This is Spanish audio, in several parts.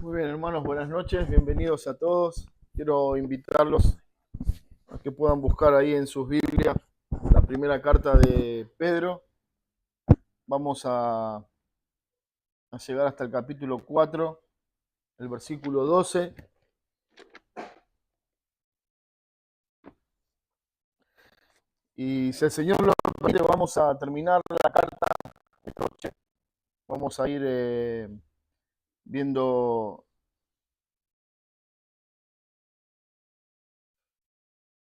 Muy bien, hermanos, buenas noches, bienvenidos a todos. Quiero invitarlos a que puedan buscar ahí en sus Biblias la primera carta de Pedro. Vamos a llegar hasta el capítulo 4, el versículo 12. Y si el Señor lo permite, vamos a terminar la carta esta noche. Vamos a ir viendo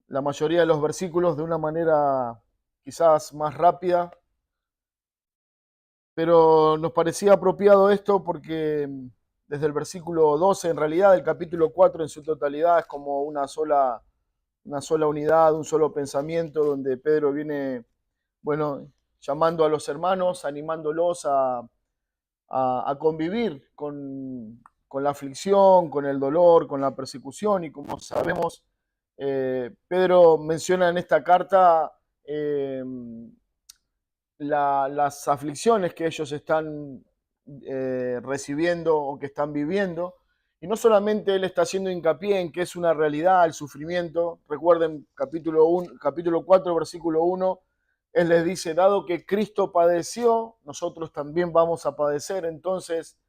la mayoría de los versículos de una manera quizás más rápida, pero nos parecía apropiado esto porque desde el versículo 12, en realidad el capítulo 4 en su totalidad es como una sola unidad, un solo pensamiento, donde Pedro viene, bueno, llamando a los hermanos, animándolos a convivir con la aflicción, con el dolor, con la persecución, y como sabemos, Pedro menciona en esta carta las aflicciones que ellos están recibiendo o que están viviendo. Y no solamente él está haciendo hincapié en que es una realidad el sufrimiento. Recuerden capítulo 4, versículo 1, él les dice, dado que Cristo padeció, nosotros también vamos a padecer. Entonces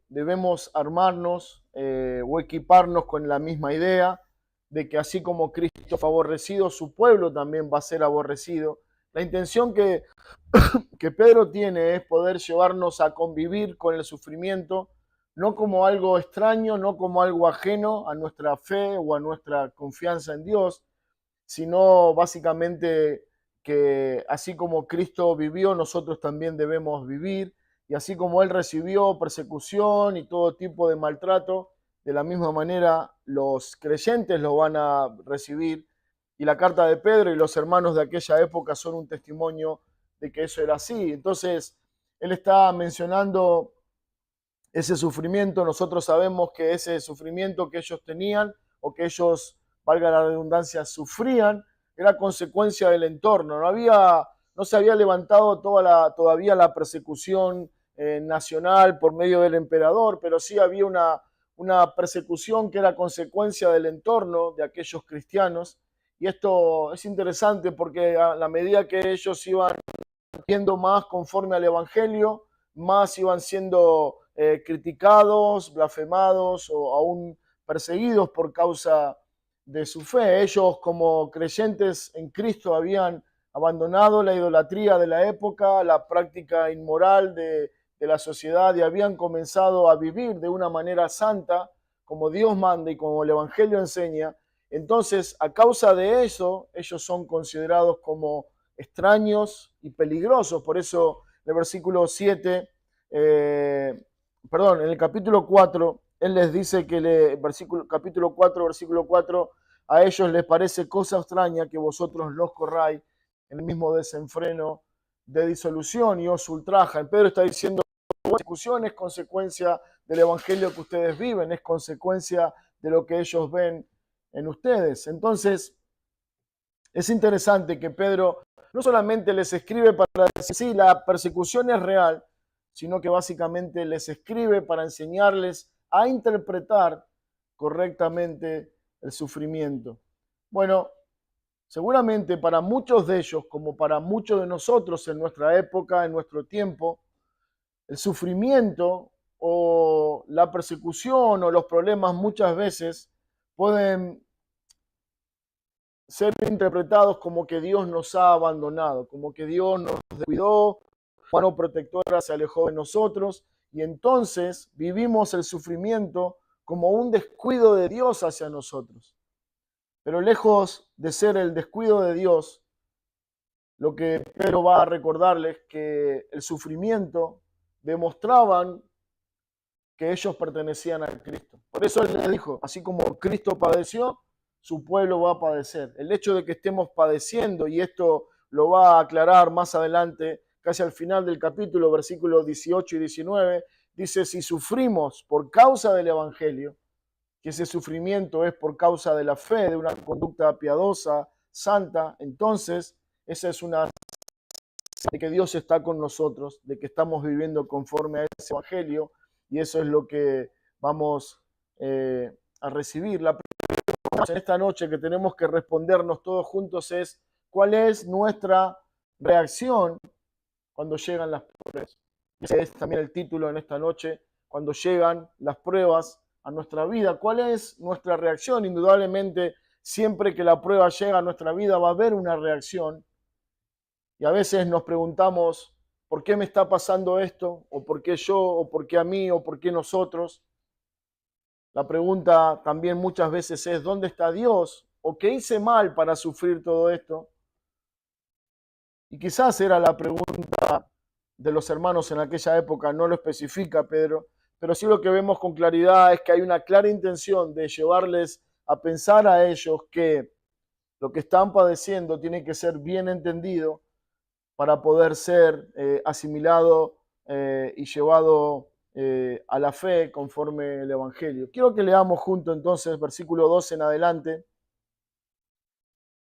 debemos armarnos o equiparnos con la misma idea de que así como Cristo fue aborrecido, su pueblo también va a ser aborrecido. La intención que Pedro tiene es poder llevarnos a convivir con el sufrimiento, no como algo extraño, no como algo ajeno a nuestra fe o a nuestra confianza en Dios, sino básicamente que así como Cristo vivió, nosotros también debemos vivir, y así como Él recibió persecución y todo tipo de maltrato, de la misma manera los creyentes lo van a recibir, y la carta de Pedro y los hermanos de aquella época son un testimonio de que eso era así. Entonces, Él está mencionando ese sufrimiento. Nosotros sabemos que ese sufrimiento que ellos tenían o que ellos, valga la redundancia, sufrían, era consecuencia del entorno. No se había levantado todavía la persecución nacional por medio del emperador, pero sí había una persecución que era consecuencia del entorno de aquellos cristianos. Y esto es interesante porque a la medida que ellos iban viendo más conforme al Evangelio, más iban siendo criticados, blasfemados o aún perseguidos por causa de su fe. Ellos, como creyentes en Cristo, habían abandonado la idolatría de la época, la práctica inmoral de la sociedad, y habían comenzado a vivir de una manera santa, como Dios manda y como el Evangelio enseña. Entonces, a causa de eso, ellos son considerados como extraños y peligrosos. Por eso, en el versículo 7, en el capítulo 4, él les dice que capítulo 4, versículo 4, a ellos les parece cosa extraña que vosotros los corráis en el mismo desenfreno de disolución y os ultrajan. Pedro está diciendo, la persecución es consecuencia del evangelio que ustedes viven, es consecuencia de lo que ellos ven en ustedes. Entonces, es interesante que Pedro no solamente les escribe para decir, sí, la persecución es real, sino que básicamente les escribe para enseñarles a interpretar correctamente el sufrimiento. Bueno, seguramente para muchos de ellos, como para muchos de nosotros en nuestra época, en nuestro tiempo, el sufrimiento o la persecución o los problemas muchas veces pueden ser interpretados como que Dios nos ha abandonado, como que Dios nos descuidó, su mano protectora se alejó de nosotros, y entonces vivimos el sufrimiento como un descuido de Dios hacia nosotros. Pero lejos de ser el descuido de Dios, lo que Pedro va a recordarles que el sufrimiento demostraban que ellos pertenecían a Cristo. Por eso él les dijo, así como Cristo padeció, su pueblo va a padecer. El hecho de que estemos padeciendo, y esto lo va a aclarar más adelante, casi al final del capítulo, versículos 18 y 19, dice, si sufrimos por causa del Evangelio, que ese sufrimiento es por causa de la fe, de una conducta piadosa, santa, entonces esa es una de que Dios está con nosotros, de que estamos viviendo conforme a ese Evangelio, y eso es lo que vamos a recibir. La pregunta en esta noche que tenemos que respondernos todos juntos es: ¿cuál es nuestra reacción cuando llegan las pruebas? Ese es también el título en esta noche: cuando llegan las pruebas a nuestra vida, ¿cuál es nuestra reacción? Indudablemente, siempre que la prueba llega a nuestra vida va a haber una reacción, y a veces nos preguntamos: ¿por qué me está pasando esto? ¿O por qué yo? ¿O por qué a mí? ¿O por qué nosotros? La pregunta también muchas veces es: ¿dónde está Dios? ¿O qué hice mal para sufrir todo esto? Y quizás era la pregunta de los hermanos en aquella época, no lo especifica Pedro, pero sí lo que vemos con claridad es que hay una clara intención de llevarles a pensar a ellos que lo que están padeciendo tiene que ser bien entendido para poder ser asimilado y llevado a la fe conforme el Evangelio. Quiero que leamos juntos entonces versículo 12 en adelante.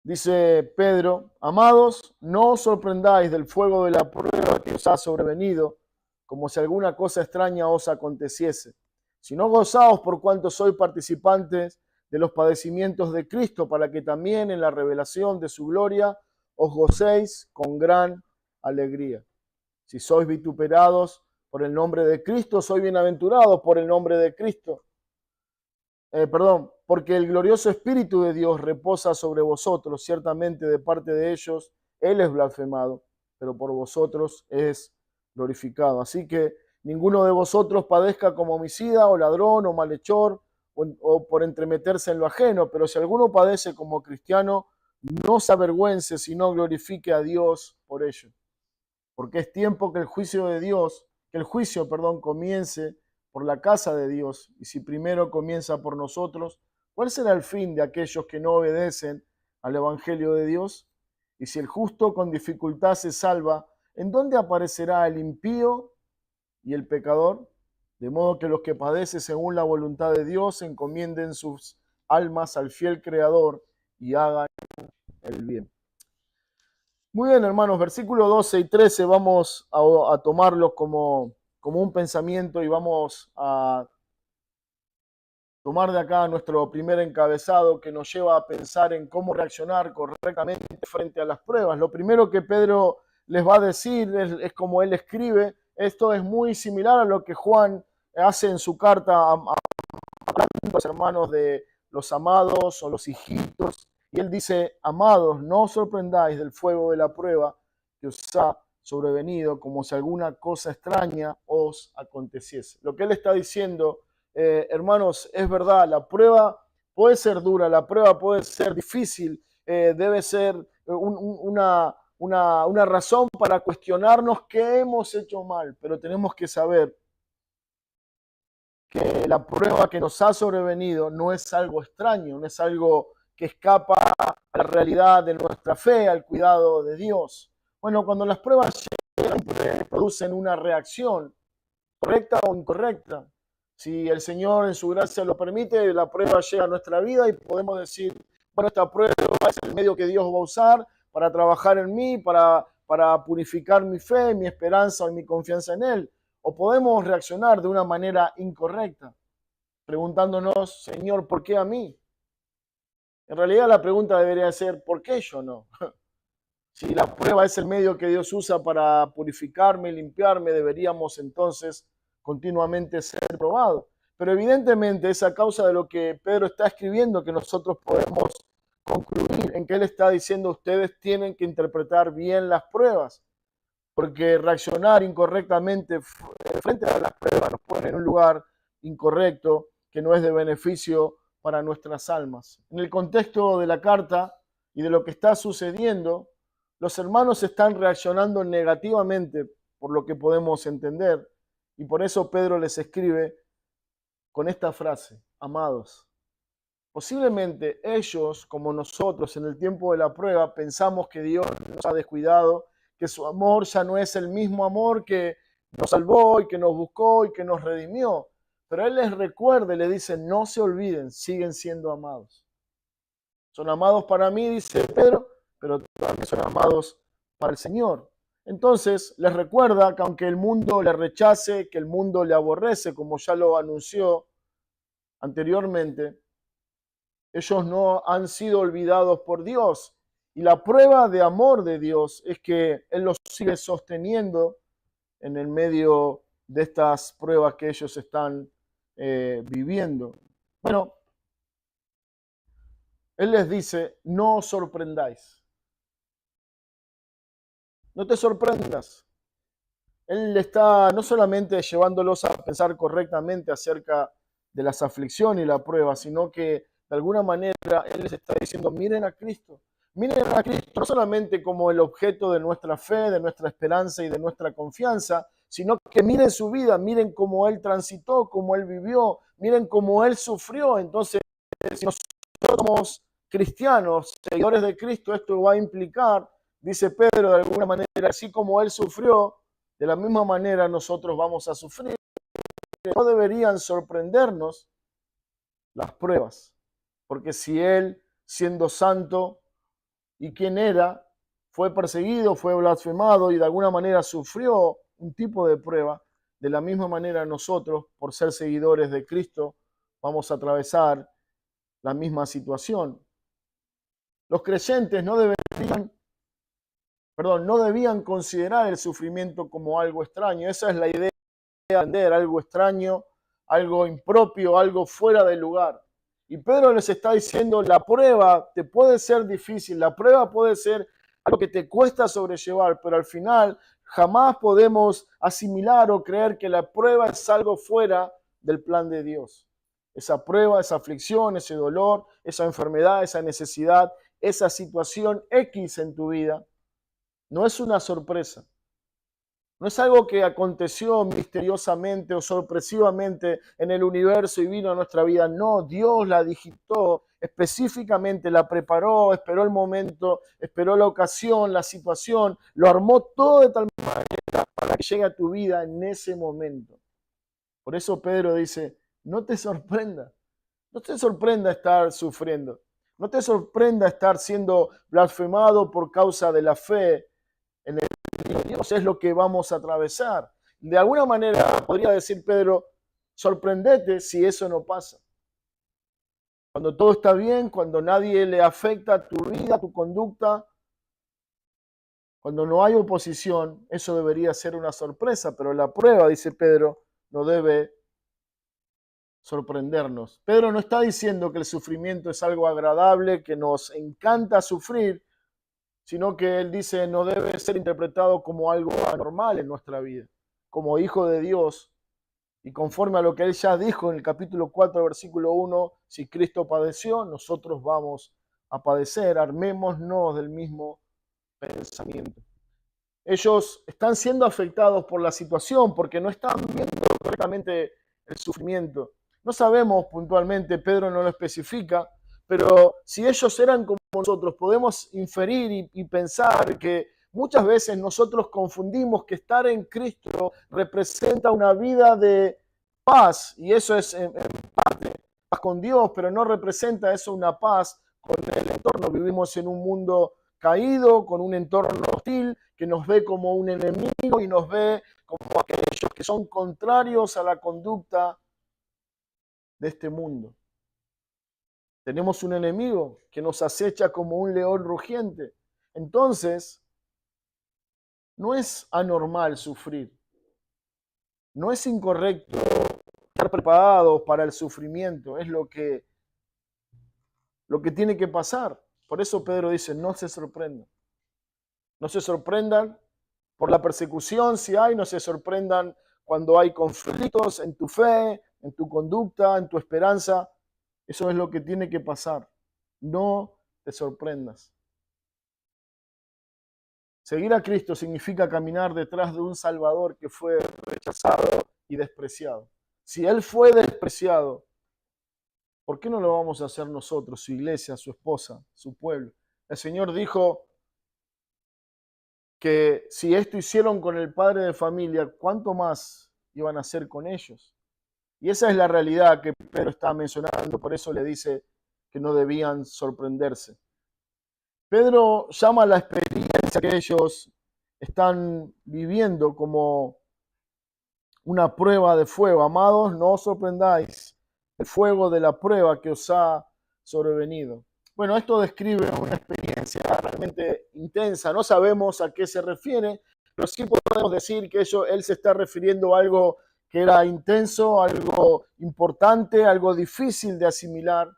Dice Pedro: amados, no os sorprendáis del fuego de la prueba que os ha sobrevenido, como si alguna cosa extraña os aconteciese, sino gozaos por cuanto sois participantes de los padecimientos de Cristo, para que también en la revelación de su gloria os gocéis con gran alegría. Si sois vituperados por el nombre de Cristo, sois bienaventurados por el nombre de Cristo. Porque el glorioso Espíritu de Dios reposa sobre vosotros. Ciertamente de parte de ellos Él es blasfemado, pero por vosotros es glorificado. Así que ninguno de vosotros padezca como homicida o ladrón o malhechor o por entremeterse en lo ajeno, pero si alguno padece como cristiano, no se avergüence, sino glorifique a Dios por ello. Porque es tiempo que el juicio, comience por la casa de Dios. Y si primero comienza por nosotros, ¿cuál será el fin de aquellos que no obedecen al Evangelio de Dios? Y si el justo con dificultad se salva, ¿en dónde aparecerá el impío y el pecador? De modo que los que padecen según la voluntad de Dios encomienden sus almas al fiel Creador y hagan el bien. Muy bien, hermanos, versículos 12 y 13 vamos a tomarlos como un pensamiento, y vamos a tomar de acá nuestro primer encabezado que nos lleva a pensar en cómo reaccionar correctamente frente a las pruebas. Lo primero que Pedro les va a decir es como él escribe. Esto es muy similar a lo que Juan hace en su carta a los hermanos de los amados o los hijitos. Y él dice: amados, no os sorprendáis del fuego de la prueba que os ha sobrevenido, como si alguna cosa extraña os aconteciese. Lo que él está diciendo, hermanos, es verdad. La prueba puede ser dura, la prueba puede ser difícil, debe ser una razón para cuestionarnos qué hemos hecho mal, pero tenemos que saber que la prueba que nos ha sobrevenido no es algo extraño, no es algo que escapa a la realidad de nuestra fe, al cuidado de Dios. Bueno, cuando las pruebas llegan, producen una reacción, correcta o incorrecta. Si el Señor en su gracia lo permite, la prueba llega a nuestra vida y podemos decir: bueno, esta prueba es el medio que Dios va a usar para trabajar en mí, para purificar mi fe, mi esperanza y mi confianza en Él. O podemos reaccionar de una manera incorrecta, preguntándonos: Señor, ¿por qué a mí? En realidad la pregunta debería ser: ¿por qué yo no? Si la prueba es el medio que Dios usa para purificarme y limpiarme, deberíamos entonces continuamente ser probados. Pero evidentemente es a causa de lo que Pedro está escribiendo que nosotros podemos concluir en que él está diciendo: ustedes tienen que interpretar bien las pruebas, porque reaccionar incorrectamente frente a las pruebas nos pone en un lugar incorrecto que no es de beneficio para nuestras almas. En el contexto de la carta y de lo que está sucediendo, los hermanos están reaccionando negativamente, por lo que podemos entender, y por eso Pedro les escribe con esta frase: amados. Posiblemente ellos, como nosotros, en el tiempo de la prueba, pensamos que Dios nos ha descuidado, que su amor ya no es el mismo amor que nos salvó y que nos buscó y que nos redimió. Pero Él les recuerda y les dice: no se olviden, siguen siendo amados. Son amados para mí, dice Pedro, pero también son amados para el Señor. Entonces les recuerda que aunque el mundo le rechace, que el mundo le aborrece, como ya lo anunció anteriormente, ellos no han sido olvidados por Dios. Y la prueba de amor de Dios es que Él los sigue sosteniendo en el medio de estas pruebas que ellos están viviendo. Bueno, Él les dice, no os sorprendáis. No te sorprendas. Él está no solamente llevándolos a pensar correctamente acerca de las aflicciones y la prueba, sino que de alguna manera Él les está diciendo, miren a Cristo no solamente como el objeto de nuestra fe, de nuestra esperanza y de nuestra confianza, sino que miren su vida, miren cómo Él transitó, cómo Él vivió, miren cómo Él sufrió. Entonces, si nosotros somos cristianos, seguidores de Cristo, esto va a implicar, dice Pedro de alguna manera, así como Él sufrió, de la misma manera nosotros vamos a sufrir. No deberían sorprendernos las pruebas, porque si Él, siendo santo y quien era, fue perseguido, fue blasfemado y de alguna manera sufrió un tipo de prueba, de la misma manera nosotros, por ser seguidores de Cristo, vamos a atravesar la misma situación. Los creyentes no debían considerar el sufrimiento como algo extraño. Esa es la idea de entender, algo extraño, algo impropio, algo fuera de lugar. Y Pedro les está diciendo, la prueba te puede ser difícil, la prueba puede ser algo que te cuesta sobrellevar, pero al final jamás podemos asimilar o creer que la prueba es algo fuera del plan de Dios. Esa prueba, esa aflicción, ese dolor, esa enfermedad, esa necesidad, esa situación X en tu vida, no es una sorpresa. No es algo que aconteció misteriosamente o sorpresivamente en el universo y vino a nuestra vida. No, Dios la digitó específicamente, la preparó, esperó el momento, esperó la ocasión, la situación, lo armó todo de tal manera para que llegue a tu vida en ese momento. Por eso Pedro dice, no te sorprenda, no te sorprenda estar sufriendo, no te sorprenda estar siendo blasfemado por causa de la fe en el Dios, es lo que vamos a atravesar. De alguna manera podría decir Pedro, sorprendete si eso no pasa. Cuando todo está bien, cuando nadie le afecta tu vida, tu conducta, cuando no hay oposición, eso debería ser una sorpresa, pero la prueba, dice Pedro, no debe sorprendernos. Pedro no está diciendo que el sufrimiento es algo agradable, que nos encanta sufrir, sino que él dice no debe ser interpretado como algo anormal en nuestra vida. Como hijo de Dios, y conforme a lo que él ya dijo en el capítulo 4, versículo 1, si Cristo padeció, nosotros vamos a padecer, armémonos del mismo pensamiento. Ellos están siendo afectados por la situación porque no están viendo correctamente el sufrimiento. No sabemos puntualmente, Pedro no lo especifica, pero si ellos eran como nosotros, podemos inferir y pensar que muchas veces nosotros confundimos que estar en Cristo representa una vida de paz, y eso es en parte paz con Dios, pero no representa eso una paz con el entorno. Vivimos en un mundo caído, con un entorno hostil, que nos ve como un enemigo y nos ve como aquellos que son contrarios a la conducta de este mundo. Tenemos un enemigo que nos acecha como un león rugiente. Entonces, no es anormal sufrir. No es incorrecto estar preparados para el sufrimiento. Es lo que tiene que pasar. Por eso Pedro dice, no se sorprendan. No se sorprendan por la persecución si hay, no se sorprendan cuando hay conflictos en tu fe, en tu conducta, en tu esperanza. Eso es lo que tiene que pasar. No te sorprendas. Seguir a Cristo significa caminar detrás de un Salvador que fue rechazado y despreciado. Si Él fue despreciado, ¿por qué no lo vamos a hacer nosotros, su iglesia, su esposa, su pueblo? El Señor dijo que si esto hicieron con el padre de familia, ¿cuánto más iban a hacer con ellos? Y esa es la realidad que Pedro está mencionando, por eso le dice que no debían sorprenderse. Pedro llama a la experiencia que ellos están viviendo como una prueba de fuego. Amados, no os sorprendáis el fuego de la prueba que os ha sobrevenido. Bueno, esto describe una experiencia realmente intensa. No sabemos a qué se refiere, pero sí podemos decir que él se está refiriendo a algo que era intenso, algo importante, algo difícil de asimilar.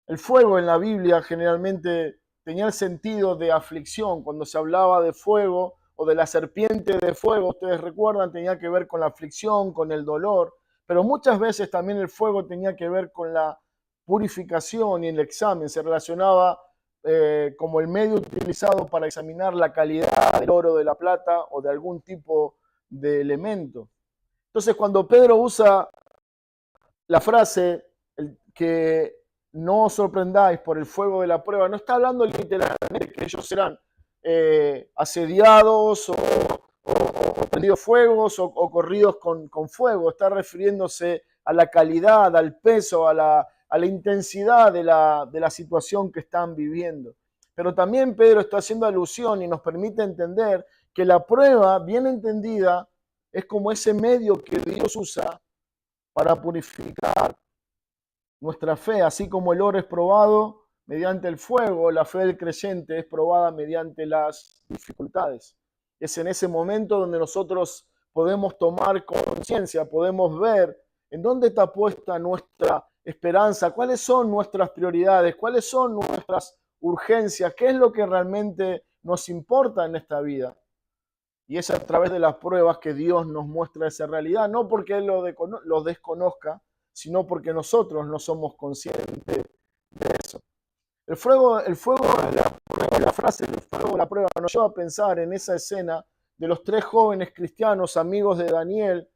El fuego en la Biblia generalmente tenía el sentido de aflicción. Cuando se hablaba de fuego o de la serpiente de fuego, ustedes recuerdan, tenía que ver con la aflicción, con el dolor, pero muchas veces también el fuego tenía que ver con la purificación y el examen. Se relacionaba como el medio utilizado para examinar la calidad del oro, de la plata o de algún tipo de elemento. Entonces, cuando Pedro usa la frase que no os sorprendáis por el fuego de la prueba, no está hablando literalmente que ellos serán asediados o prendidos fuegos o corridos con fuego. Está refiriéndose a la calidad, al peso, a la intensidad de la situación que están viviendo. Pero también Pedro está haciendo alusión y nos permite entender que la prueba, bien entendida, es como ese medio que Dios usa para purificar nuestra fe, así como el oro es probado mediante el fuego, la fe del creyente es probada mediante las dificultades. Es en ese momento donde nosotros podemos tomar conciencia, podemos ver en dónde está puesta nuestra esperanza, cuáles son nuestras prioridades, cuáles son nuestras urgencias, qué es lo que realmente nos importa en esta vida. Y es a través de las pruebas que Dios nos muestra esa realidad, no porque Él lo desconozca, sino porque nosotros no somos conscientes de eso. El fuego de la frase, el fuego de la prueba, nos lleva a pensar en esa escena de los tres jóvenes cristianos, amigos de Daniel,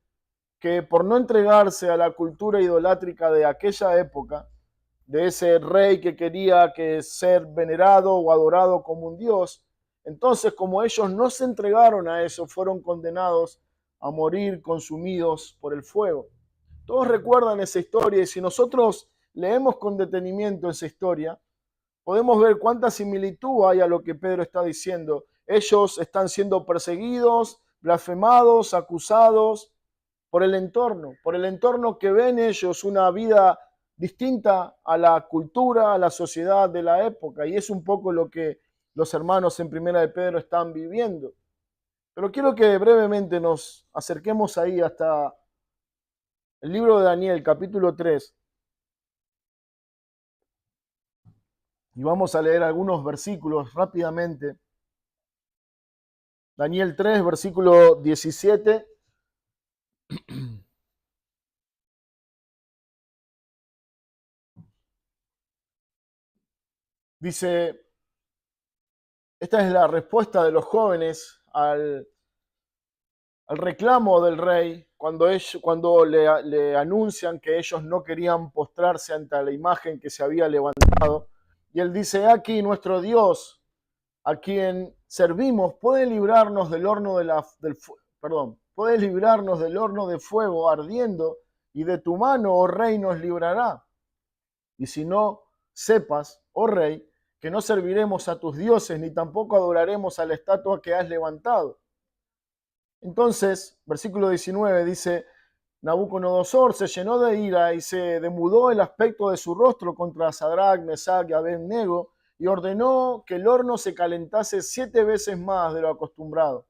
que por no entregarse a la cultura idolátrica de aquella época, de ese rey que quería ser venerado o adorado como un dios, entonces como ellos no se entregaron a eso, fueron condenados a morir consumidos por el fuego. Todos recuerdan esa historia y si nosotros leemos con detenimiento esa historia, podemos ver cuánta similitud hay a lo que Pedro está diciendo. Ellos están siendo perseguidos, blasfemados, acusados por el entorno que ven ellos, una vida distinta a la cultura, a la sociedad de la época. Y es un poco lo que los hermanos en Primera de Pedro están viviendo. Pero quiero que brevemente nos acerquemos ahí hasta el libro de Daniel, capítulo 3. Y vamos a leer algunos versículos rápidamente. Daniel 3, versículo 17. Dice, esta es la respuesta de los jóvenes al reclamo del rey cuando le anuncian que ellos no querían postrarse ante la imagen que se había levantado. Y él dice, aquí nuestro Dios, a quien servimos, puede librarnos del horno puede librarnos del horno de fuego ardiendo, y de tu mano, oh rey, nos librará. Y si no, sepas, oh rey, que no serviremos a tus dioses, ni tampoco adoraremos a la estatua que has levantado. Entonces, versículo 19 dice, Nabucodonosor se llenó de ira y se demudó el aspecto de su rostro contra Sadrach, Mesach y Abed-nego y ordenó que el horno se calentase 7 veces más de lo acostumbrado.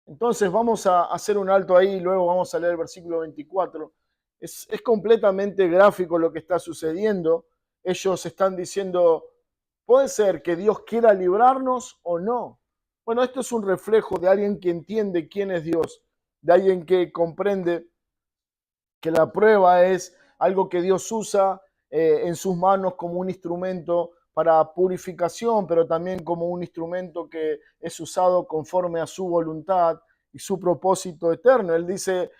Entonces vamos a hacer un alto ahí y luego vamos a leer el versículo 24. Es completamente gráfico lo que está sucediendo. Ellos están diciendo, puede ser que Dios quiera librarnos o no. Bueno, esto es un reflejo de alguien que entiende quién es Dios, de alguien que comprende que la prueba es algo que Dios usa en sus manos como un instrumento para purificación, pero también como un instrumento que es usado conforme a su voluntad y su propósito eterno. Él dice,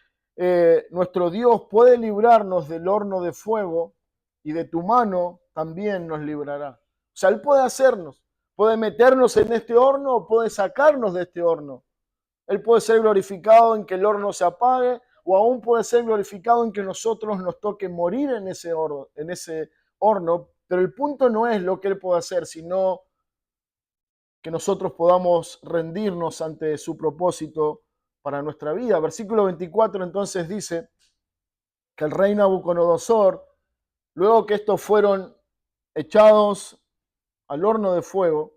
nuestro Dios puede librarnos del horno de fuego y de tu mano también nos librará. O sea, Él puede hacernos, puede meternos en este horno o puede sacarnos de este horno. Él puede ser glorificado en que el horno se apague o aún puede ser glorificado en que nosotros nos toque morir en ese horno. Pero el punto no es lo que Él puede hacer, sino que nosotros podamos rendirnos ante su propósito para nuestra vida. Versículo 24 entonces dice que el rey Nabucodonosor, luego que estos fueron echados al horno de fuego,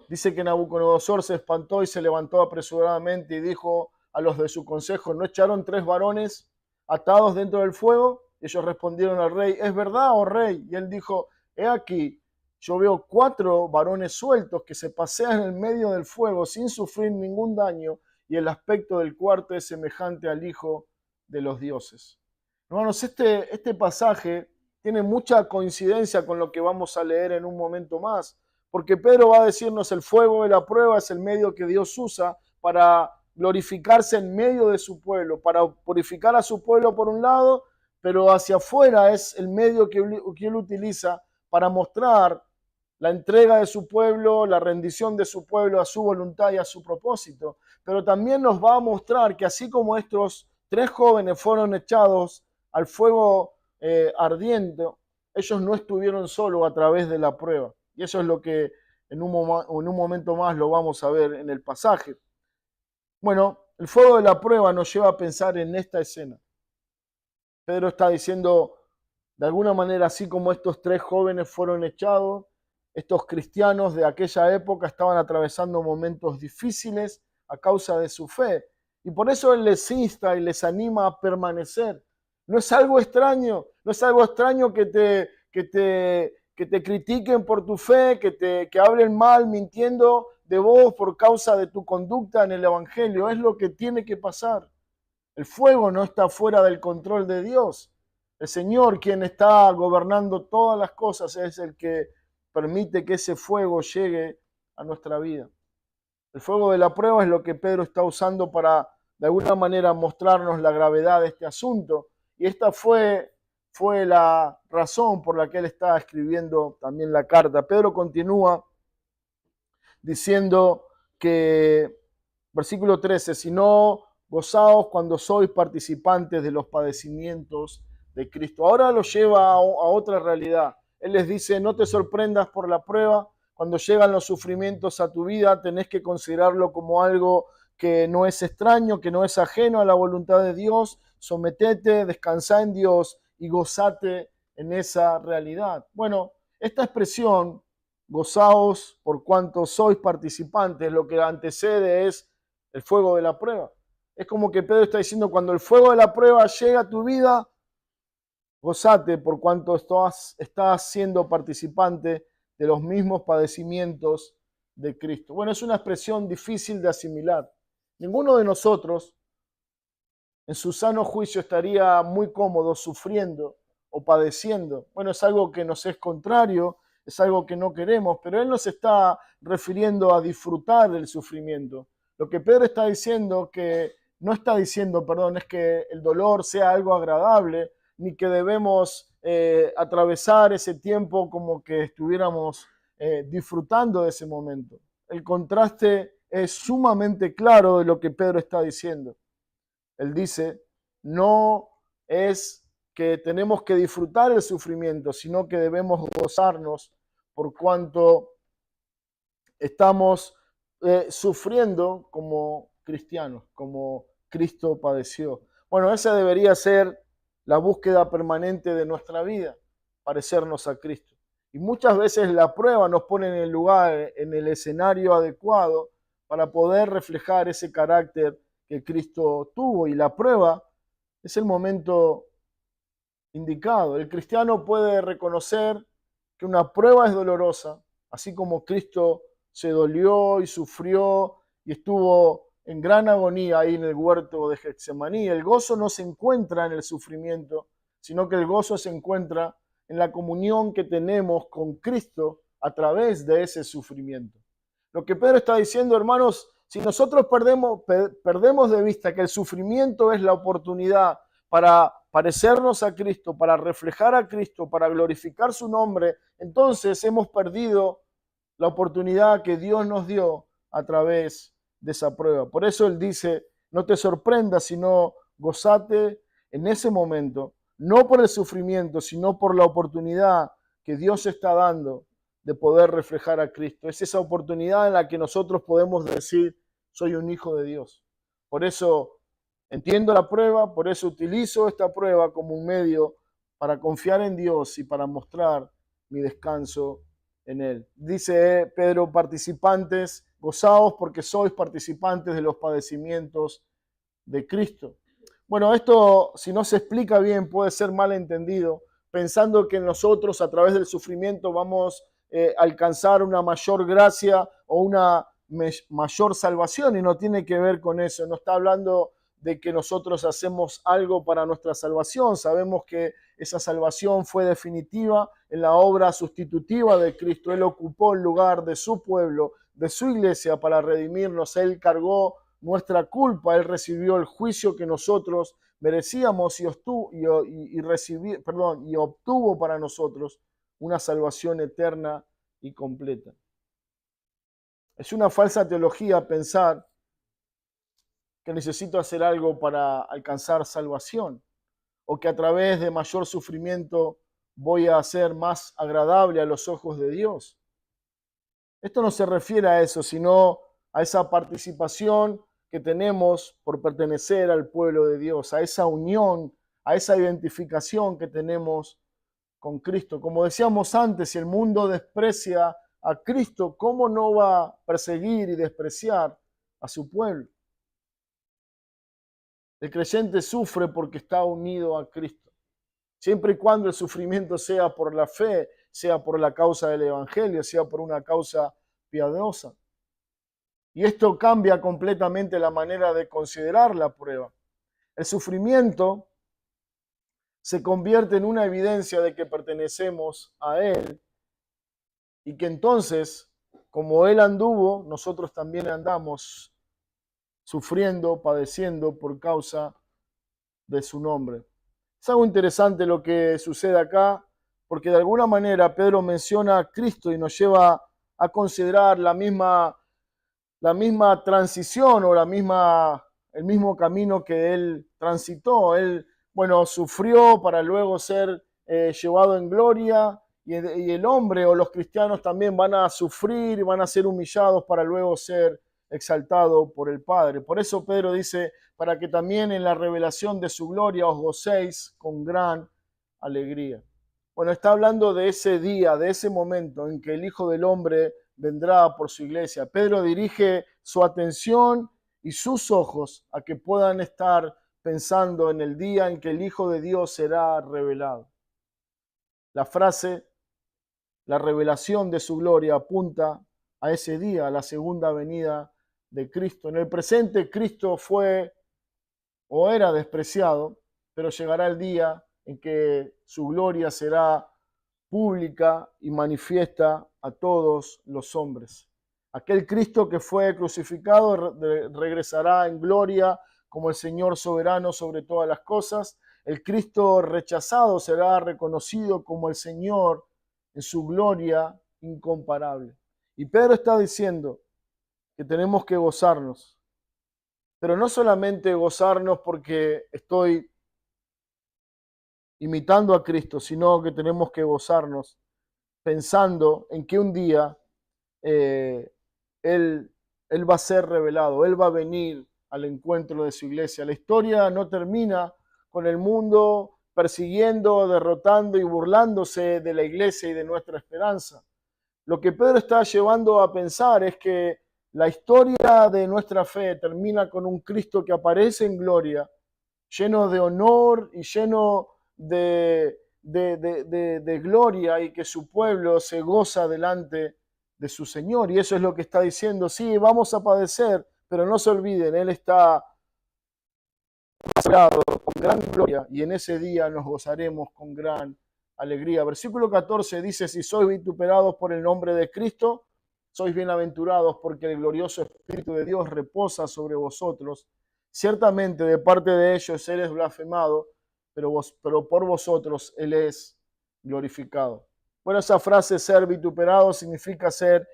dice que Nabucodonosor se espantó y se levantó apresuradamente y dijo a los de su consejo: ¿no echaron 3 varones atados dentro del fuego? Y ellos respondieron al rey: ¿es verdad, oh rey? Y él dijo: he aquí, yo veo 4 varones sueltos que se pasean en medio del fuego sin sufrir ningún daño, y el aspecto del cuarto es semejante al Hijo de los dioses. Hermanos, este pasaje tiene mucha coincidencia con lo que vamos a leer en un momento más, porque Pedro va a decirnos: el fuego de la prueba es el medio que Dios usa para glorificarse en medio de su pueblo, para purificar a su pueblo por un lado, pero hacia afuera es el medio que él utiliza para mostrar la entrega de su pueblo, la rendición de su pueblo a su voluntad y a su propósito. Pero también nos va a mostrar que así como estos 3 jóvenes fueron echados al fuego ardiente, ellos no estuvieron solos a través de la prueba. Y eso es lo que en un momento más lo vamos a ver en el pasaje. Bueno, el fuego de la prueba nos lleva a pensar en esta escena. Pedro está diciendo, de alguna manera, así como estos 3 jóvenes fueron echados, estos cristianos de aquella época estaban atravesando momentos difíciles a causa de su fe. Y por eso él les insta y les anima a permanecer. No es algo extraño, no es algo extraño que te critiquen por tu fe, que hablen mal, mintiendo de vos por causa de tu conducta en el Evangelio. Es lo que tiene que pasar. El fuego no está fuera del control de Dios. El Señor, quien está gobernando todas las cosas, es el que permite que ese fuego llegue a nuestra vida. El fuego de la prueba es lo que Pedro está usando para, de alguna manera, mostrarnos la gravedad de este asunto. Y esta fue la razón por la que él está escribiendo también la carta. Pedro continúa diciendo que, versículo 13, sino gozaos cuando sois participantes de los padecimientos de Cristo. Ahora lo lleva a otra realidad. Él les dice: no te sorprendas por la prueba. Cuando llegan los sufrimientos a tu vida, tenés que considerarlo como algo que no es extraño, que no es ajeno a la voluntad de Dios. Sometete, descansa en Dios y gozate en esa realidad. Bueno, esta expresión, gozaos por cuanto sois participantes, lo que antecede es el fuego de la prueba. Es como que Pedro está diciendo: cuando el fuego de la prueba llega a tu vida, gozate por cuanto estás siendo participante de los mismos padecimientos de Cristo. Bueno, es una expresión difícil de asimilar. Ninguno de nosotros, en su sano juicio, estaría muy cómodo sufriendo o padeciendo. Bueno, es algo que nos es contrario, es algo que no queremos, pero él nos está refiriendo a disfrutar del sufrimiento. Lo que Pedro está diciendo, no está diciendo, perdón, es que el dolor sea algo agradable, ni que debemos atravesar ese tiempo como que estuviéramos disfrutando de ese momento. El contraste es sumamente claro de lo que Pedro está diciendo. Él dice: no es que tenemos que disfrutar el sufrimiento, sino que debemos gozarnos por cuanto estamos sufriendo como cristianos, como Cristo padeció. Bueno, esa debería ser la búsqueda permanente de nuestra vida, parecernos a Cristo. Y muchas veces la prueba nos pone en el lugar, en el escenario adecuado para poder reflejar ese carácter que Cristo tuvo. Y la prueba es el momento indicado. El cristiano puede reconocer que una prueba es dolorosa, así como Cristo se dolió y sufrió y estuvo en gran agonía ahí en el huerto de Getsemaní. El gozo no se encuentra en el sufrimiento, sino que el gozo se encuentra en la comunión que tenemos con Cristo a través de ese sufrimiento. Lo que Pedro está diciendo, hermanos, si nosotros perdemos de vista que el sufrimiento es la oportunidad para parecernos a Cristo, para reflejar a Cristo, para glorificar su nombre, entonces hemos perdido la oportunidad que Dios nos dio a través de esa prueba. Por eso él dice: no te sorprendas, sino gozate en ese momento, no por el sufrimiento, sino por la oportunidad que Dios está dando de poder reflejar a Cristo. Es esa oportunidad en la que nosotros podemos decir, soy un hijo de Dios. Por eso entiendo la prueba, por eso utilizo esta prueba como un medio para confiar en Dios y para mostrar mi descanso en Él. Dice Pedro, participantes, gozaos porque sois participantes de los padecimientos de Cristo. Bueno, esto, si no se explica bien, puede ser mal entendido, pensando que nosotros a través del sufrimiento vamos a alcanzar una mayor gracia o una mayor salvación, y no tiene que ver con eso. No está hablando de que nosotros hacemos algo para nuestra salvación. Sabemos que esa salvación fue definitiva en la obra sustitutiva de Cristo. Él ocupó el lugar de su pueblo, de su iglesia, para redimirnos. Él cargó nuestra culpa, Él recibió el juicio que nosotros merecíamos y obtuvo para nosotros una salvación eterna y completa. Es una falsa teología pensar que necesito hacer algo para alcanzar salvación, o que a través de mayor sufrimiento voy a ser más agradable a los ojos de Dios. Esto no se refiere a eso, sino a esa participación que tenemos por pertenecer al pueblo de Dios, a esa unión, a esa identificación que tenemos con Cristo. Como decíamos antes, si el mundo desprecia a Cristo, ¿cómo no va a perseguir y despreciar a su pueblo? El creyente sufre porque está unido a Cristo. Siempre y cuando el sufrimiento sea por la fe, sea por la causa del Evangelio, sea por una causa piadosa. Y esto cambia completamente la manera de considerar la prueba. El sufrimiento se convierte en una evidencia de que pertenecemos a Él y que entonces, como Él anduvo, nosotros también andamos sufriendo, padeciendo por causa de su nombre. Es algo interesante lo que sucede acá, porque de alguna manera Pedro menciona a Cristo y nos lleva a considerar la misma transición o el mismo camino que Él transitó. Él, sufrió para luego ser llevado en gloria, y el hombre o los cristianos también van a sufrir y van a ser humillados para luego ser exaltado por el Padre. Por eso Pedro dice, para que también en la revelación de su gloria os gocéis con gran alegría. Bueno, está hablando de ese día, de ese momento en que el Hijo del Hombre vendrá por su iglesia. Pedro dirige su atención y sus ojos a que puedan estar pensando en el día en que el Hijo de Dios será revelado. La frase, la revelación de su gloria, apunta a ese día, a la segunda venida de Cristo. En el presente, Cristo fue o era despreciado, pero llegará el día en que su gloria será pública y manifiesta a todos los hombres. Aquel Cristo que fue crucificado regresará en gloria como el Señor soberano sobre todas las cosas. El Cristo rechazado será reconocido como el Señor en su gloria incomparable. Y Pedro está diciendo que tenemos que gozarnos, pero no solamente gozarnos porque estoy imitando a Cristo, sino que tenemos que gozarnos pensando en que un día Él va a ser revelado, Él va a venir al encuentro de su iglesia. La historia no termina con el mundo persiguiendo, derrotando y burlándose de la iglesia y de nuestra esperanza. Lo que Pedro está llevando a pensar es que la historia de nuestra fe termina con un Cristo que aparece en gloria, lleno de honor y lleno de gloria, y que su pueblo se goza delante de su Señor. Y eso es lo que está diciendo. Sí, vamos a padecer, pero no se olviden, Él está con gran gloria, y en ese día nos gozaremos con gran alegría. Versículo 14 dice, si sois vituperados por el nombre de Cristo, sois bienaventurados, porque el glorioso Espíritu de Dios reposa sobre vosotros. Ciertamente de parte de ellos Él es blasfemado, pero por vosotros Él es glorificado. Bueno, esa frase, ser vituperado, significa ser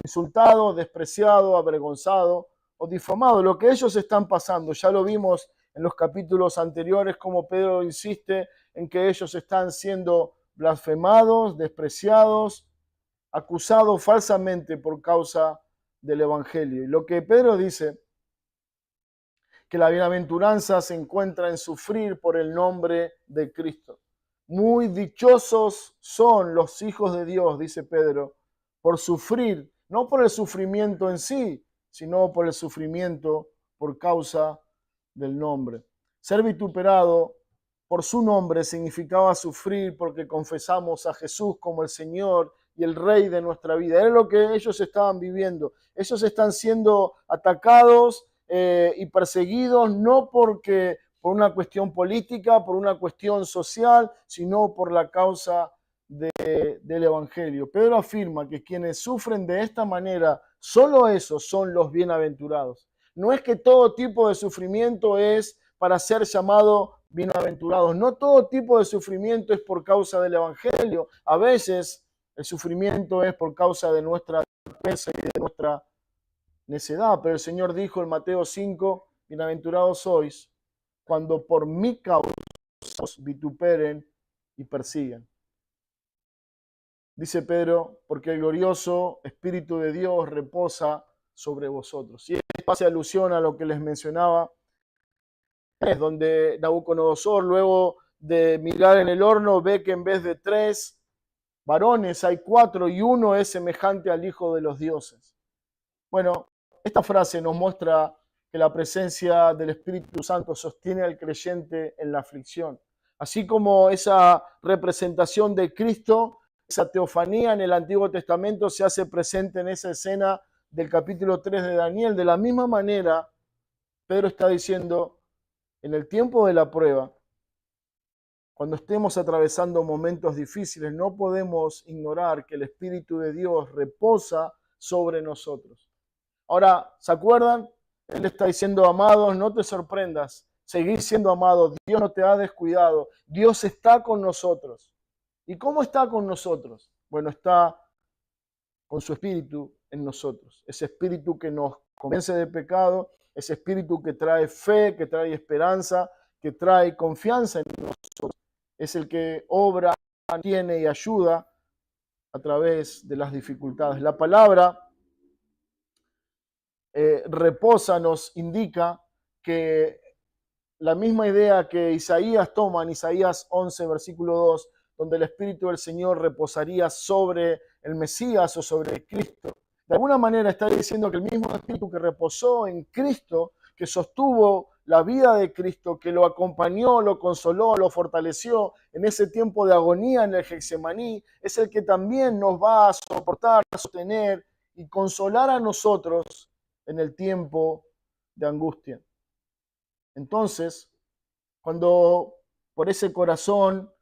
insultado, despreciado, avergonzado o difamado. Lo que ellos están pasando, ya lo vimos en los capítulos anteriores, como Pedro insiste en que ellos están siendo blasfemados, despreciados, acusado falsamente por causa del Evangelio. Y lo que Pedro dice, que la bienaventuranza se encuentra en sufrir por el nombre de Cristo. Muy dichosos son los hijos de Dios, dice Pedro, por sufrir, no por el sufrimiento en sí, sino por el sufrimiento por causa del nombre. Ser vituperado por su nombre significaba sufrir porque confesamos a Jesús como el Señor y el Rey de nuestra vida. Era lo que ellos estaban viviendo. Ellos están siendo atacados y perseguidos no por una cuestión política, por una cuestión social, sino por la causa del Evangelio. Pedro afirma que quienes sufren de esta manera, solo esos son los bienaventurados. No es que todo tipo de sufrimiento es para ser llamado bienaventurados. No todo tipo de sufrimiento es por causa del Evangelio. A veces el sufrimiento es por causa de nuestra torpeza y de nuestra necedad. Pero el Señor dijo en Mateo 5, bienaventurados sois cuando por mi causa os vituperen y persiguen. Dice Pedro, porque el glorioso Espíritu de Dios reposa sobre vosotros. Y esto hace alusión a lo que les mencionaba, es donde Nabucodonosor, luego de mirar en el horno, ve que en vez de 3 varones hay 4 y uno es semejante al Hijo de los dioses. Bueno, esta frase nos muestra que la presencia del Espíritu Santo sostiene al creyente en la aflicción. Así como esa representación de Cristo, esa teofanía en el Antiguo Testamento se hace presente en esa escena del capítulo 3 de Daniel. De la misma manera, Pedro está diciendo, en el tiempo de la prueba, cuando estemos atravesando momentos difíciles, no podemos ignorar que el Espíritu de Dios reposa sobre nosotros. Ahora, ¿se acuerdan? Él está diciendo, amados, no te sorprendas, seguir siendo amados, Dios no te ha descuidado, Dios está con nosotros. ¿Y cómo está con nosotros? Bueno, está con su Espíritu en nosotros, ese Espíritu que nos convence de pecado, ese Espíritu que trae fe, que trae esperanza, que trae confianza en nosotros. Es el que obra, tiene y ayuda a través de las dificultades. La palabra reposa nos indica que la misma idea que Isaías toma en Isaías 11, versículo 2, donde el Espíritu del Señor reposaría sobre el Mesías o sobre Cristo. De alguna manera está diciendo que el mismo Espíritu que reposó en Cristo, que sostuvo la vida de Cristo, que lo acompañó, lo consoló, lo fortaleció en ese tiempo de agonía en el Getsemaní, es el que también nos va a soportar, a sostener y consolar a nosotros en el tiempo de angustia. Entonces, cuando por ese corazón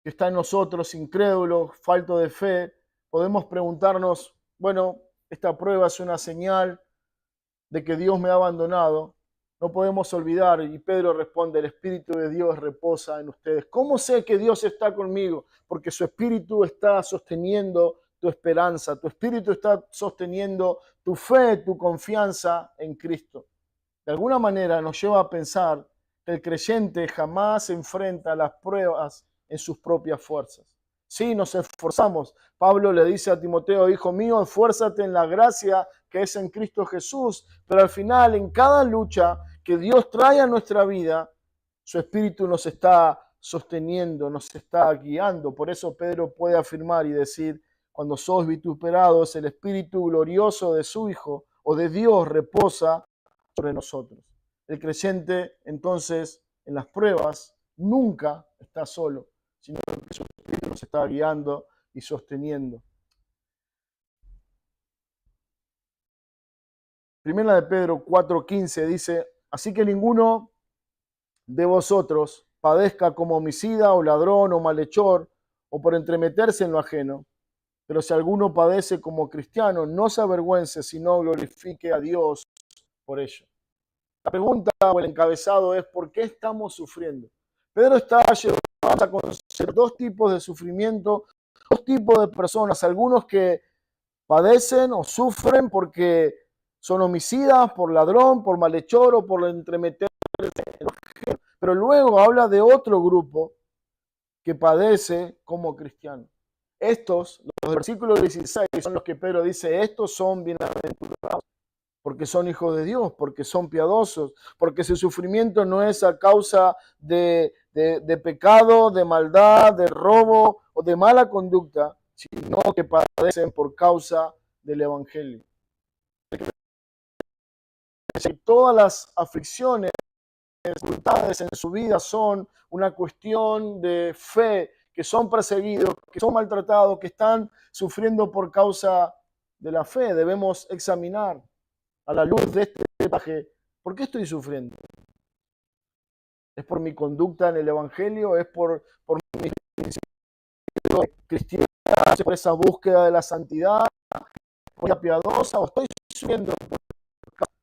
que está en nosotros, incrédulo, falto de fe, podemos preguntarnos, bueno, esta prueba es una señal de que Dios me ha abandonado. No podemos olvidar, y Pedro responde, el Espíritu de Dios reposa en ustedes. ¿Cómo sé que Dios está conmigo? Porque su Espíritu está sosteniendo tu esperanza, tu Espíritu está sosteniendo tu fe, tu confianza en Cristo. De alguna manera nos lleva a pensar que el creyente jamás se enfrenta a las pruebas en sus propias fuerzas. Sí, nos esforzamos. Pablo le dice a Timoteo, hijo mío, esfuérzate en la gracia que es en Cristo Jesús, pero al final, en cada lucha que Dios trae a nuestra vida, su Espíritu nos está sosteniendo, nos está guiando. Por eso Pedro puede afirmar y decir, cuando sos vituperados, el Espíritu glorioso de su Hijo o de Dios reposa sobre nosotros. El creyente, entonces, en las pruebas, nunca está solo, sino que su Espíritu nos está guiando y sosteniendo. Primera de Pedro 4:15 dice, así que ninguno de vosotros padezca como homicida o ladrón o malhechor o por entremeterse en lo ajeno. Pero si alguno padece como cristiano, no se avergüence, sino glorifique a Dios por ello. La pregunta o el encabezado es ¿por qué estamos sufriendo? Pedro está llevando a conocer dos tipos de sufrimiento, dos tipos de personas, algunos que padecen o sufren porque son homicidas, por ladrón, por malhechor o por entremeterse en lo ajeno. Pero luego habla de otro grupo que padece como cristiano. Los versículos 16 son los que Pedro dice, estos son bienaventurados, porque son hijos de Dios, porque son piadosos, porque su sufrimiento no es a causa de pecado, de maldad, de robo o de mala conducta, sino que padecen por causa del Evangelio. Todas las aflicciones, dificultades en su vida son una cuestión de fe, que son perseguidos, que son maltratados, que están sufriendo por causa de la fe. Debemos examinar a la luz de este pasaje, ¿por qué estoy sufriendo? ¿Es por mi conducta en el Evangelio? ¿Es por mi principio cristiano? ¿Es por esa búsqueda de la santidad? ¿Por la piadosa? ¿O estoy sufriendo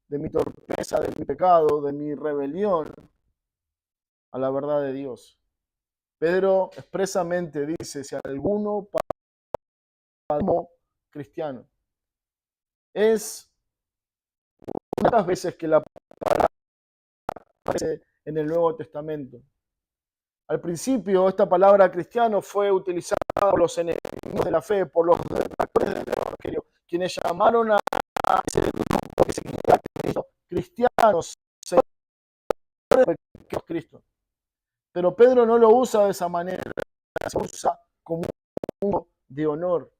de mi torpeza, de mi pecado, de mi rebelión a la verdad de Dios? Pedro expresamente dice, si alguno como cristiano, es muchas veces que la palabra aparece en el Nuevo Testamento. Al principio, esta palabra cristiano fue utilizada por los enemigos de la fe, por los detractores del Evangelio, quienes llamaron a ese grupo que seguía a Cristo cristianos, seguidores de Cristo. Pero Pedro no lo usa de esa manera, se usa como un de honor.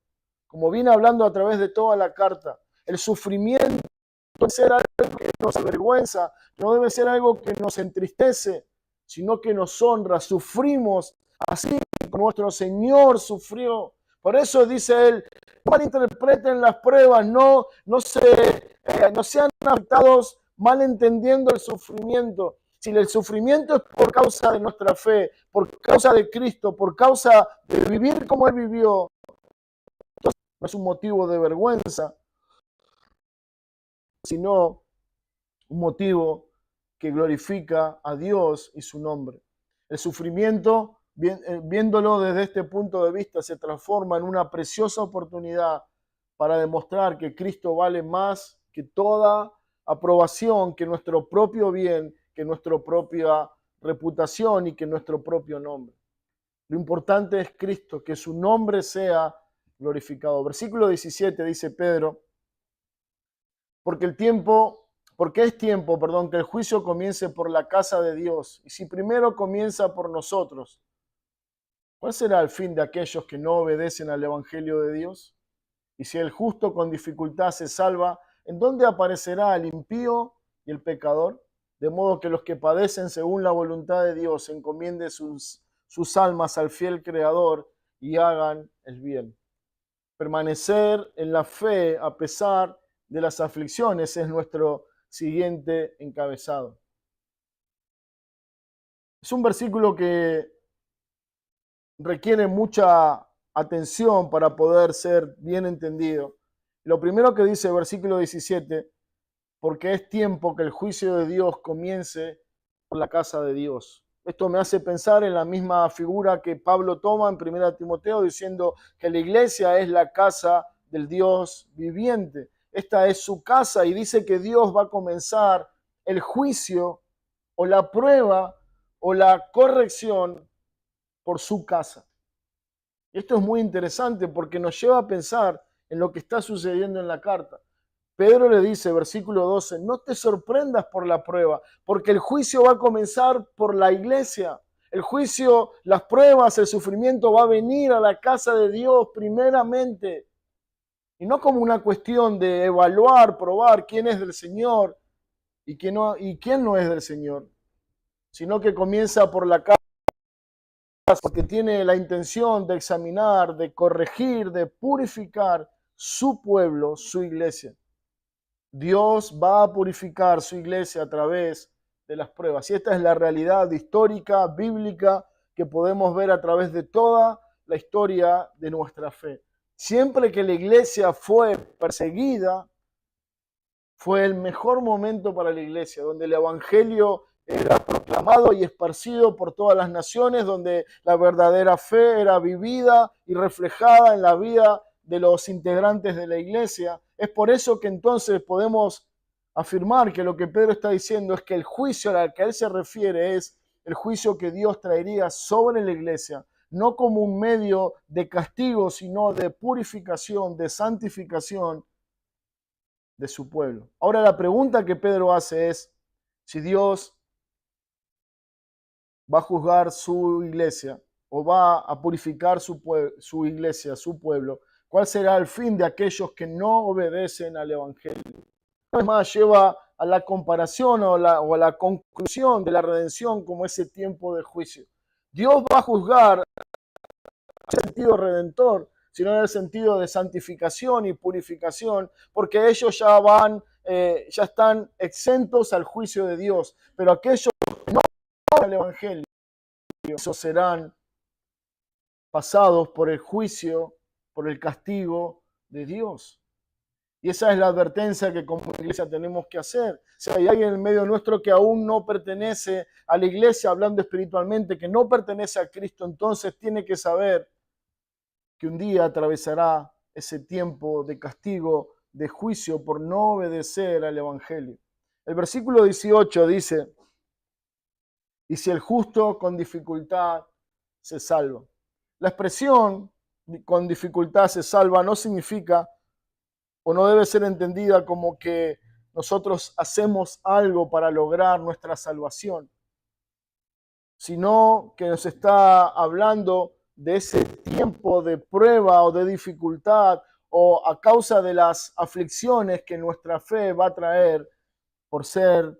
Como viene hablando a través de toda la carta, el sufrimiento debe ser algo que nos avergüenza, no debe ser algo que nos entristece, sino que nos honra. Sufrimos así como nuestro Señor sufrió. Por eso dice él, no malinterpreten las pruebas, no sean afectados malentendiendo el sufrimiento. Si el sufrimiento es por causa de nuestra fe, por causa de Cristo, por causa de vivir como Él vivió, entonces no es un motivo de vergüenza, sino un motivo que glorifica a Dios y su nombre. El sufrimiento, viéndolo desde este punto de vista, se transforma en una preciosa oportunidad para demostrar que Cristo vale más que toda aprobación, que nuestro propio bien, que nuestra propia reputación y que nuestro propio nombre. Lo importante es Cristo, que su nombre sea glorificado. Versículo 17 dice Pedro, porque es tiempo, que el juicio comience por la casa de Dios. Y si primero comienza por nosotros, ¿cuál será el fin de aquellos que no obedecen al Evangelio de Dios? Y si el justo con dificultad se salva, ¿en dónde aparecerá el impío y el pecador? De modo que los que padecen según la voluntad de Dios encomienden sus almas al fiel Creador y hagan el bien. Permanecer en la fe a pesar de las aflicciones es nuestro siguiente encabezado. Es un versículo que requiere mucha atención para poder ser bien entendido. Lo primero que dice el versículo 17, porque es tiempo que el juicio de Dios comience por la casa de Dios. Esto me hace pensar en la misma figura que Pablo toma en 1 Timoteo diciendo que la iglesia es la casa del Dios viviente. Esta es su casa y dice que Dios va a comenzar el juicio o la prueba o la corrección por su casa. Y esto es muy interesante porque nos lleva a pensar en lo que está sucediendo en la carta. Pedro le dice, versículo 12, no te sorprendas por la prueba, porque el juicio va a comenzar por la iglesia. El juicio, las pruebas, el sufrimiento va a venir a la casa de Dios primeramente. Y no como una cuestión de evaluar, probar quién es del Señor y quién no es del Señor, sino que comienza por la casa, porque tiene la intención de examinar, de corregir, de purificar su pueblo, su iglesia. Dios va a purificar su iglesia a través de las pruebas. Y esta es la realidad histórica, bíblica, que podemos ver a través de toda la historia de nuestra fe. Siempre que la iglesia fue perseguida, fue el mejor momento para la iglesia, donde el evangelio era proclamado y esparcido por todas las naciones, donde la verdadera fe era vivida y reflejada en la vida de los integrantes de la iglesia. Es por eso que entonces podemos afirmar que lo que Pedro está diciendo es que el juicio al que él se refiere es el juicio que Dios traería sobre la iglesia, no como un medio de castigo, sino de purificación, de santificación de su pueblo. Ahora la pregunta que Pedro hace es, si Dios va a juzgar su iglesia o va a purificar su iglesia, su pueblo, ¿cuál será el fin de aquellos que no obedecen al Evangelio? Además, lleva a la comparación o a la conclusión de la redención como ese tiempo de juicio. Dios va a juzgar en el sentido redentor, sino en el sentido de santificación y purificación, porque ellos ya están exentos al juicio de Dios, pero aquellos que no obedecen al Evangelio, esos serán pasados por el juicio, por el castigo de Dios. Y esa es la advertencia que como iglesia tenemos que hacer. Si hay alguien en medio nuestro que aún no pertenece a la iglesia, hablando espiritualmente, que no pertenece a Cristo, entonces tiene que saber que un día atravesará ese tiempo de castigo, de juicio por no obedecer al Evangelio. El versículo 18 dice, y si el justo con dificultad se salva. La expresión con dificultad se salva no significa o no debe ser entendida como que nosotros hacemos algo para lograr nuestra salvación, sino que nos está hablando de ese tiempo de prueba o de dificultad o a causa de las aflicciones que nuestra fe va a traer por ser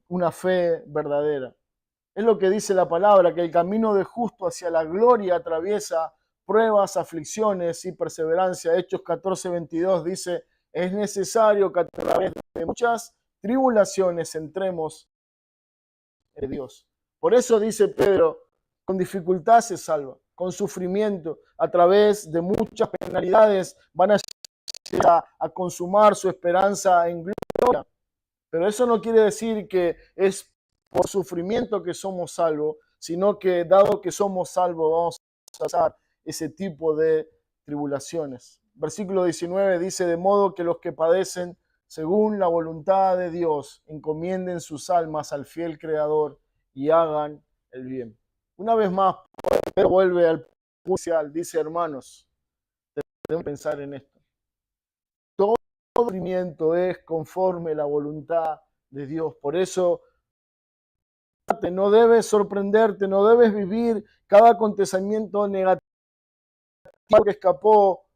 una fe verdadera. Es lo que dice la palabra, que el camino de justo hacia la gloria atraviesa pruebas, aflicciones y perseverancia. Hechos 14:22 dice, es necesario que a través de muchas tribulaciones entremos en Dios. Por eso dice Pedro, con dificultad se salva, con sufrimiento, a través de muchas penalidades van a llegar a consumar su esperanza en gloria. Pero eso no quiere decir que es por sufrimiento que somos salvos, sino que dado que somos salvos vamos a pasar ese tipo de tribulaciones. Versículo 19 dice, de modo que los que padecen según la voluntad de Dios encomienden sus almas al fiel Creador y hagan el bien. Una vez más, Pedro vuelve al punto inicial, dice, hermanos, debemos pensar en esto. Todo sufrimiento es conforme a la voluntad de Dios. Por eso no debes sorprenderte, no debes vivir cada acontecimiento negativo que escapó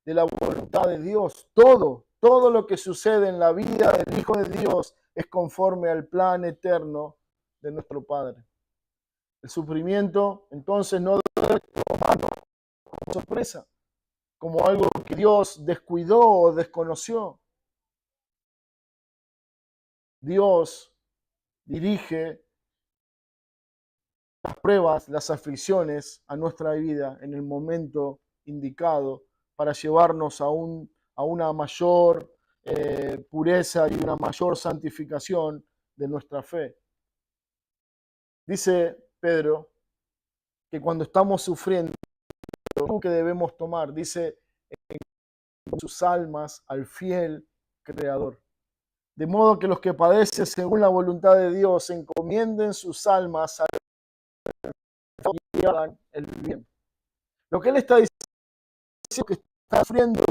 de la voluntad de Dios. Todo lo que sucede en la vida del Hijo de Dios es conforme al plan eterno de nuestro Padre. El sufrimiento, entonces, no debe tomarnos como sorpresa, como algo que Dios descuidó o desconoció. Dios dirige las pruebas, las aflicciones a nuestra vida en el momento indicado para llevarnos a una mayor pureza y una mayor santificación de nuestra fe. Dice Pedro que cuando estamos sufriendo, lo que debemos tomar, dice, en sus almas al fiel Creador. De modo que los que padecen según la voluntad de Dios encomienden sus almas al y hagan el bien. Lo que él está diciendo es que está sufriendo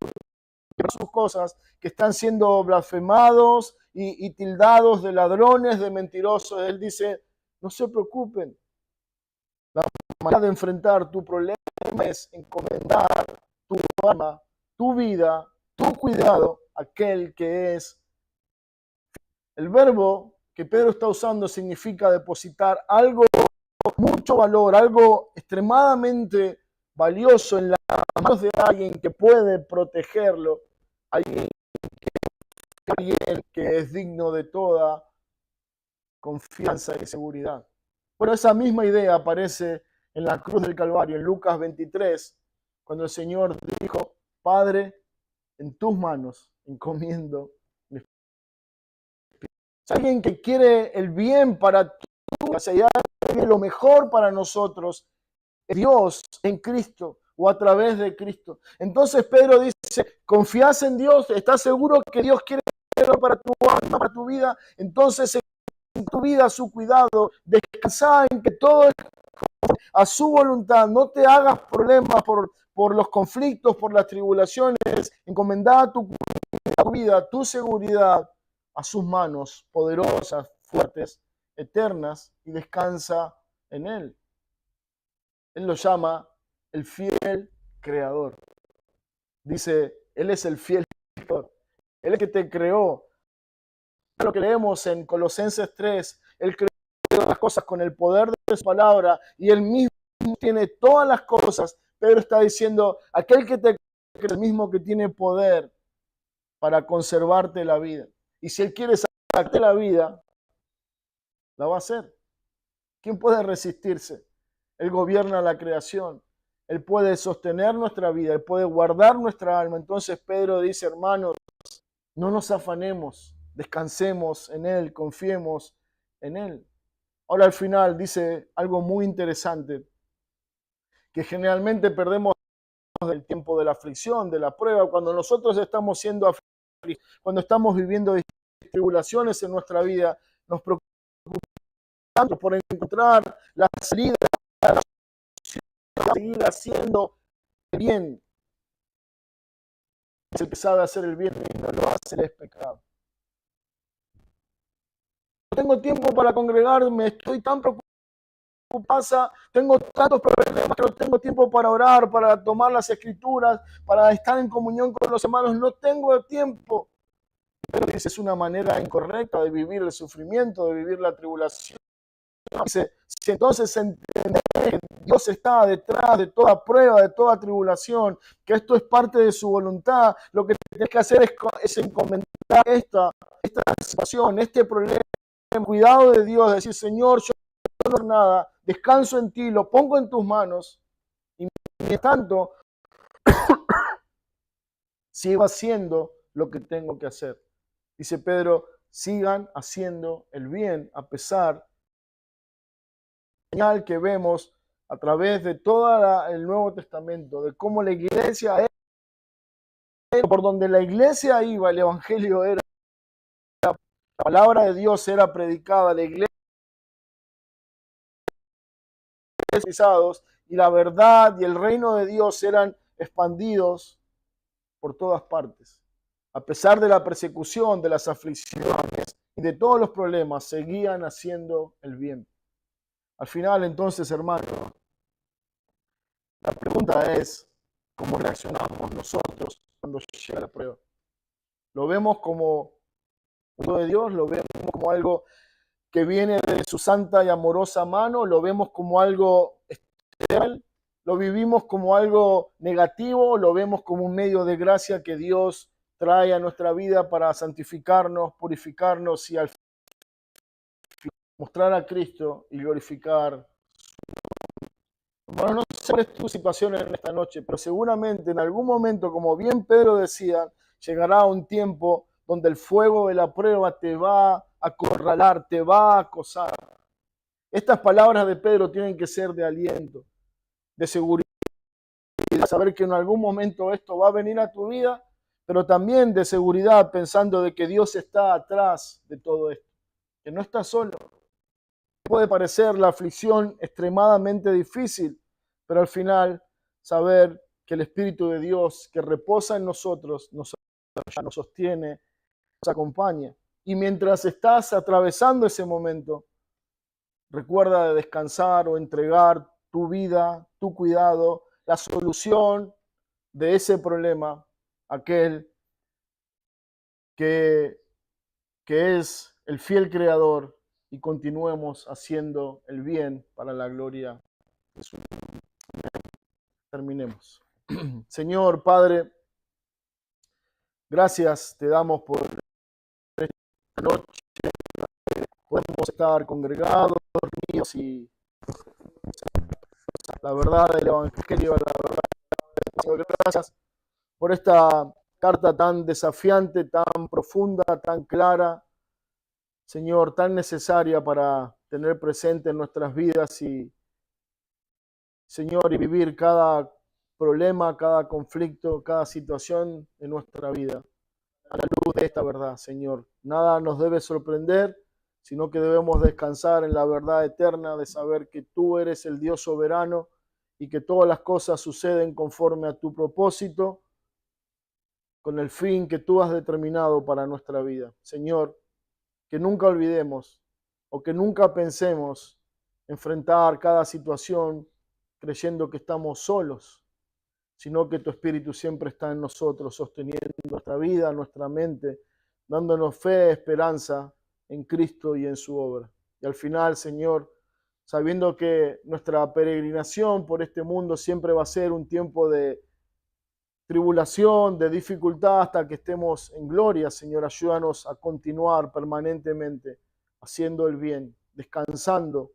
sus cosas, que están siendo blasfemados y tildados de ladrones, de mentirosos. Él dice, no se preocupen. La manera de enfrentar tu problema es encomendar tu alma, tu vida, tu cuidado a aquel que es. El verbo que Pedro está usando significa depositar algo mucho valor, algo extremadamente valioso en las manos de alguien que puede protegerlo, alguien que es digno de toda confianza y seguridad. Bueno, esa misma idea aparece en la cruz del Calvario, en Lucas 23, cuando el Señor dijo, Padre, en tus manos encomiendo mi espíritu. Alguien que quiere el bien para tu vida, quiere lo mejor para nosotros, Dios en Cristo o a través de Cristo. Entonces Pedro dice, confías en Dios, estás seguro que Dios quiere para tu alma, para tu vida, entonces en tu vida su cuidado, descansa en que todo es a su voluntad. No te hagas problemas por los conflictos, por las tribulaciones. Encomendá tu vida, tu seguridad a sus manos poderosas, fuertes, eternas, y descansa en Él. Él lo llama el fiel creador. Dice, Él es el fiel creador. Él es el que te creó. Lo que leemos en Colosenses 3, Él creó las cosas con el poder de su palabra y Él mismo tiene todas las cosas. Pedro está diciendo, aquel que te cree es el mismo que tiene poder para conservarte la vida. Y si Él quiere sacarte la vida, la va a hacer. ¿Quién puede resistirse? Él gobierna la creación. Él puede sostener nuestra vida. Él puede guardar nuestra alma. Entonces Pedro dice, hermanos, no nos afanemos. Descansemos en Él. Confiemos en Él. Ahora al final dice algo muy interesante. Que generalmente perdemos el tiempo de la aflicción, de la prueba. Cuando nosotros estamos siendo afligidos, cuando estamos viviendo tribulaciones en nuestra vida, nos preocupamos por encontrar la salida, seguir haciendo el bien. Es el que sabe hacer el bien y no lo hace, es pecado. No tengo tiempo para congregarme, estoy tan preocupado, tengo tantos problemas que no tengo tiempo para orar, para tomar las escrituras, para estar en comunión con los hermanos, no tengo tiempo. Pero dice, es una manera incorrecta de vivir el sufrimiento, de vivir la tribulación. Dice, si entonces entendés que Dios está detrás de toda prueba, de toda tribulación, que esto es parte de su voluntad, lo que tienes que hacer es encomendar esta situación, este problema, cuidado de Dios, decir, Señor, yo no hago nada, descanso en ti, lo pongo en tus manos, y mientras tanto, sigo haciendo lo que tengo que hacer. Dice Pedro, sigan haciendo el bien a pesar señal que vemos a través de todo el Nuevo Testamento, de cómo la iglesia era, por donde la iglesia iba, el evangelio era, la palabra de Dios era predicada, la iglesia y la verdad y el reino de Dios eran expandidos por todas partes. A pesar de la persecución, de las aflicciones y de todos los problemas, seguían haciendo el bien. Al final, entonces, hermano, la pregunta es, ¿cómo reaccionamos nosotros cuando llega la prueba? ¿Lo vemos como algo de Dios? ¿Lo vemos como algo que viene de su santa y amorosa mano? ¿Lo vemos como algo externo? ¿Lo vivimos como algo negativo? ¿Lo vemos como un medio de gracia que Dios trae a nuestra vida para santificarnos, purificarnos y al fin mostrar a Cristo y glorificar? Bueno, no sé cuál es tu situación en esta noche, pero seguramente en algún momento, como bien Pedro decía, llegará un tiempo donde el fuego de la prueba te va a acorralar, te va a acosar. Estas palabras de Pedro tienen que ser de aliento, de seguridad, de saber que en algún momento esto va a venir a tu vida, pero también de seguridad pensando de que Dios está atrás de todo esto, que no estás solo. Puede parecer la aflicción extremadamente difícil, pero al final saber que el Espíritu de Dios que reposa en nosotros nos sostiene, nos acompaña. Y mientras estás atravesando ese momento, recuerda de descansar o entregar tu vida, tu cuidado, la solución de ese problema, aquel que es el fiel creador, y continuemos haciendo el bien para la gloria de su nombre. Terminemos. Señor Padre, gracias te damos por esta noche. Podemos estar congregados, reunidos y la verdad del Evangelio, la verdad. Gracias por esta carta tan desafiante, tan profunda, tan clara, Señor, tan necesaria para tener presente en nuestras vidas y, Señor, y vivir cada problema, cada conflicto, cada situación en nuestra vida. A la luz de esta verdad, Señor. Nada nos debe sorprender, sino que debemos descansar en la verdad eterna de saber que tú eres el Dios soberano y que todas las cosas suceden conforme a tu propósito, con el fin que tú has determinado para nuestra vida. Señor, que nunca olvidemos o que nunca pensemos enfrentar cada situación creyendo que estamos solos, sino que tu Espíritu siempre está en nosotros, sosteniendo nuestra vida, nuestra mente, dándonos fe, esperanza en Cristo y en su obra. Y al final, Señor, sabiendo que nuestra peregrinación por este mundo siempre va a ser un tiempo de tribulación, de dificultad, hasta que estemos en gloria, Señor, ayúdanos a continuar permanentemente haciendo el bien, descansando,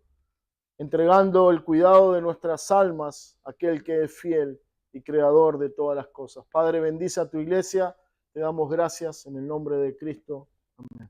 entregando el cuidado de nuestras almas a aquel que es fiel y creador de todas las cosas. Padre, bendice a tu iglesia, te damos gracias en el nombre de Cristo. Amén.